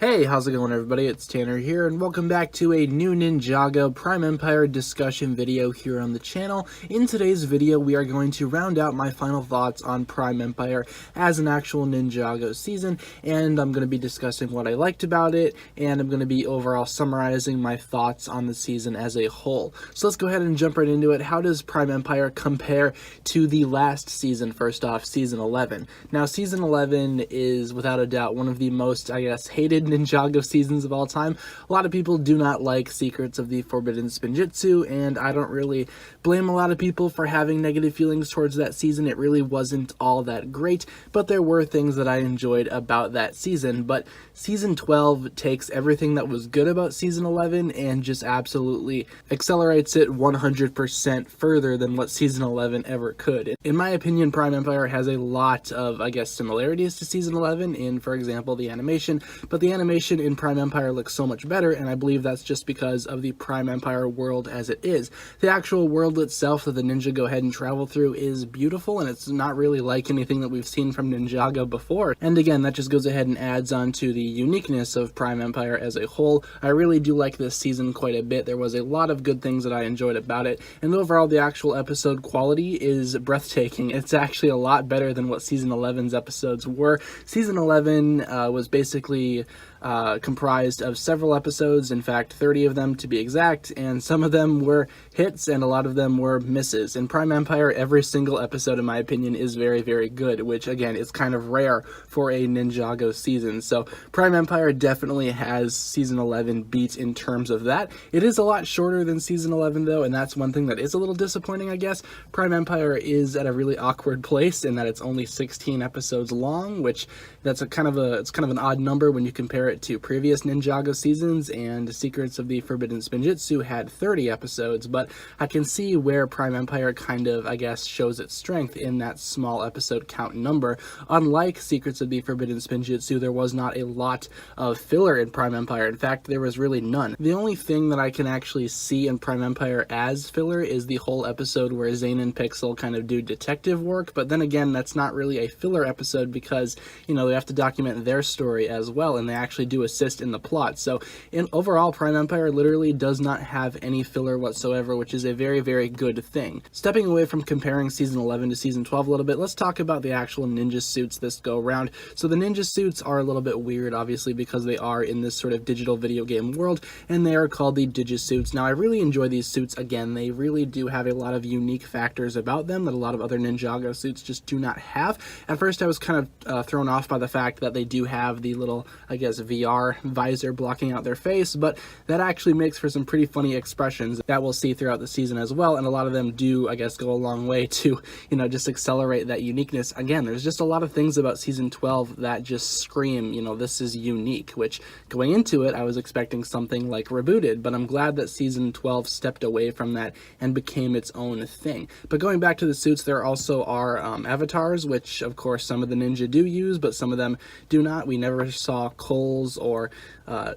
Hey, how's it going everybody? It's Tanner here, and welcome back to a new Ninjago Prime Empire discussion video here on the channel. In today's video, we are going to round out my final thoughts on Prime Empire as an actual Ninjago season, and I'm going to be discussing what I liked about it, and I'm going to be overall summarizing my thoughts on the season as a whole. So let's go ahead and jump right into it. How does Prime Empire compare to the last season? First off, Season 11. Now, Season 11 is, without a doubt, one of the most, hated Ninjago seasons of all time. A lot of people do not like Secrets of the Forbidden Spinjitzu, and I don't really blame a lot of people for having negative feelings towards that season. It really wasn't all that great, but there were things that I enjoyed about that season. But Season 12 takes everything that was good about Season 11 and just absolutely accelerates it 100% further than what Season 11 ever could. In my opinion, Prime Empire has a lot of, similarities to Season 11 in, for example, the animation, but the animation in Prime Empire looks so much better, and I believe that's just because of the Prime Empire world as it is. The actual world itself that the ninja go ahead and travel through is beautiful, and it's not really like anything that we've seen from Ninjago before. And again, that just goes ahead and adds on to the uniqueness of Prime Empire as a whole. I really do like this season quite a bit. There was a lot of good things that I enjoyed about it, and overall the actual episode quality is breathtaking. It's actually a lot better than what Season 11's episodes were. Season 11 was basically comprised of several episodes, in fact 30 of them to be exact, and some of them were hits and a lot of them were misses. In Prime Empire, every single episode in my opinion is very, very good, which again is kind of rare for a Ninjago season. So Prime Empire definitely has Season 11 beat in terms of that. It is a lot shorter than Season 11 though, and that's one thing that is a little disappointing, I guess. Prime Empire is at a really awkward place in that it's only 16 episodes long, which that's it's kind of an odd number when you compare it to previous Ninjago seasons, and Secrets of the Forbidden Spinjitzu had 30 episodes, but I can see where Prime Empire kind of, shows its strength in that small episode count number. Unlike Secrets of the Forbidden Spinjitzu, there was not a lot of filler in Prime Empire. In fact, there was really none. The only thing that I can actually see in Prime Empire as filler is the whole episode where Zane and Pixel kind of do detective work, but then again, that's not really a filler episode because, they have to document their story as well, and they actually do assist in the plot. So in overall, Prime Empire literally does not have any filler whatsoever, which is a very, very good thing. Stepping away from comparing Season 11 to Season 12 a little bit, let's talk about the actual ninja suits this go around. So the ninja suits are a little bit weird, obviously, because they are in this sort of digital video game world, and they are called the Digisuits. Now, I really enjoy these suits. Again, they really do have a lot of unique factors about them that a lot of other Ninjago suits just do not have. At first, I was kind of thrown off by the fact that they do have the little, VR visor blocking out their face, but that actually makes for some pretty funny expressions that we'll see throughout the season as well, and a lot of them do, go a long way to, just accelerate that uniqueness. Again, there's just a lot of things about Season 12 that just scream, this is unique, which going into it, I was expecting something like Rebooted, but I'm glad that Season 12 stepped away from that and became its own thing. But going back to the suits, there also are avatars, which of course some of the ninja do use, but some of them do not. We never saw Cole's or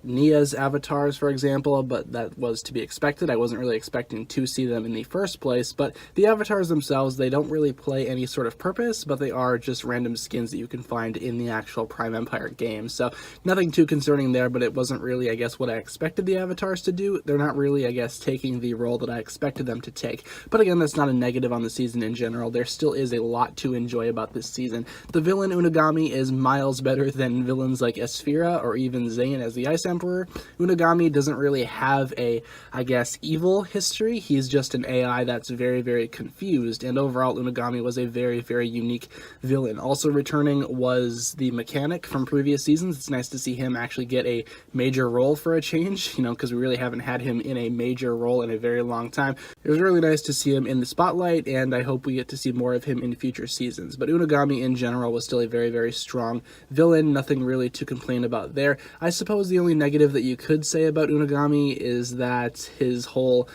Nia's avatars, for example, but that was to be expected. I wasn't really expecting to see them in the first place, but the avatars themselves, they don't really play any sort of purpose, but they are just random skins that you can find in the actual Prime Empire game. So nothing too concerning there, but it wasn't really, what I expected the avatars to do. They're not really, taking the role that I expected them to take. But again, that's not a negative on the season in general. There still is a lot to enjoy about this season. The villain Unagami is miles better than villains like Esphira or even Zane as the Ice Emperor. Unagami doesn't really have a, evil history. He's just an AI that's very, very confused, and overall Unagami was a very, very unique villain. Also returning was the mechanic from previous seasons. It's nice to see him actually get a major role for a change, because we really haven't had him in a major role in a very long time. It was really nice to see him in the spotlight, and I hope we get to see more of him in future seasons. But Unagami in general was still a very, very strong villain. Nothing really to complain about there. I suppose the only negative that you could say about Unagami is that his whole,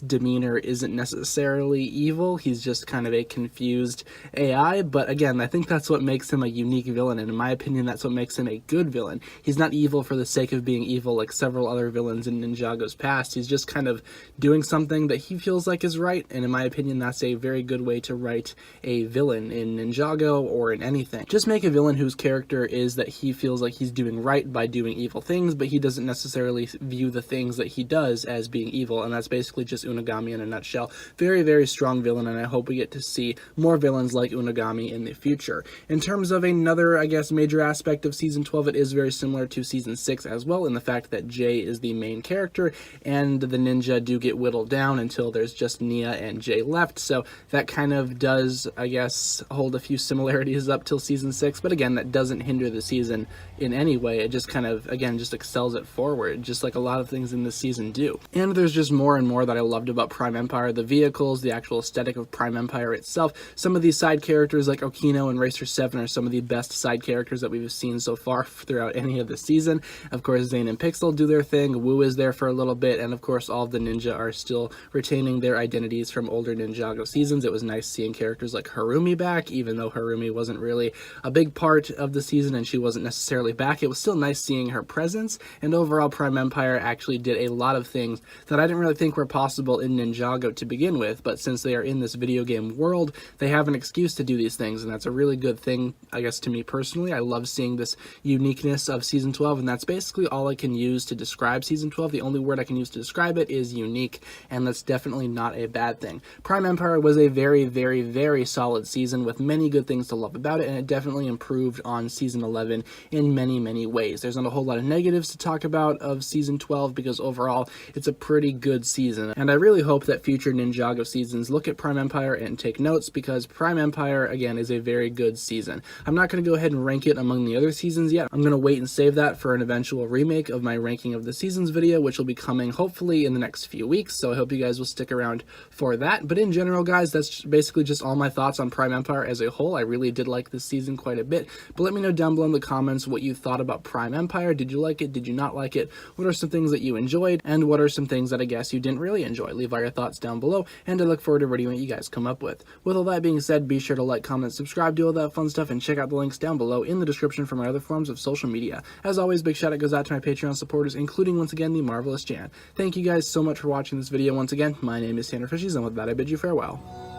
demeanor isn't necessarily evil. He's just kind of a confused AI, but again, I think that's what makes him a unique villain, and in my opinion, that's what makes him a good villain. He's not evil for the sake of being evil like several other villains in Ninjago's past. He's just kind of doing something that he feels like is right, and in my opinion, that's a very good way to write a villain in Ninjago or in anything. Just make a villain who whose character is that he feels like he's doing right by doing evil things, but he doesn't necessarily view the things that he does as being evil, and that's basically just Unagami in a nutshell. Very, very strong villain, and I hope we get to see more villains like Unagami in the future. In terms of another, I guess, major aspect of Season 12, it is very similar to Season 6 as well, in the fact that Jay is the main character, and the ninja do get whittled down until there's just Nia and Jay left, so that kind of does, I guess, hold a few similarities up till Season 6, but again, that doesn't hinder the season in any way. It just kind of, again, just excels it forward, just like a lot of things in this season do. And there's just more and more that I loved about Prime Empire: the vehicles, the actual aesthetic of Prime Empire itself. Some of these side characters like Okino and Racer 7 are some of the best side characters that we've seen so far throughout any of the season. Of course, Zane and Pixel do their thing, Wu is there for a little bit, and of course all of the ninja are still retaining their identities from older Ninjago seasons. It was nice seeing characters like Harumi back, even though Harumi wasn't really a big part of the season and she wasn't necessarily back. It was still nice seeing her presence, and overall Prime Empire actually did a lot of things that I didn't really think were possible in Ninjago to begin with, but since they are in this video game world, they have an excuse to do these things, and that's a really good thing, I guess, to me personally. I love seeing this uniqueness of Season 12, and that's basically all I can use to describe Season 12. The only word I can use to describe it is unique, and that's definitely not a bad thing. Prime Empire was a very, very, very solid season with many good things to love about it, and it definitely improved on Season 11 in many, many ways. There's not a whole lot of negatives to talk about of Season 12 because overall it's a pretty good season, and I really hope that future Ninjago seasons look at Prime Empire and take notes, because Prime Empire, again, is a very good season. I'm not going to go ahead and rank it among the other seasons yet. I'm going to wait and save that for an eventual remake of my ranking of the seasons video, which will be coming hopefully in the next few weeks, so I hope you guys will stick around for that. But in general, guys, that's basically just all my thoughts on Prime Empire as a whole. I really did like this season quite a bit, but let me know down below in the comments what you thought about Prime Empire. Did you like it? Did you not like it? What are some things that you enjoyed, and what are some things that I guess you didn't really enjoy? Leave all your thoughts down below, and I look forward to reading what you guys come up with. With all that being said, be sure to like, comment, subscribe, do all that fun stuff, and check out the links down below in the description for my other forms of social media. As always, big shout out goes out to my Patreon supporters, including once again the marvelous Jan. Thank you guys so much for watching this video once again. My name is TannerFishies, and with that I bid you farewell.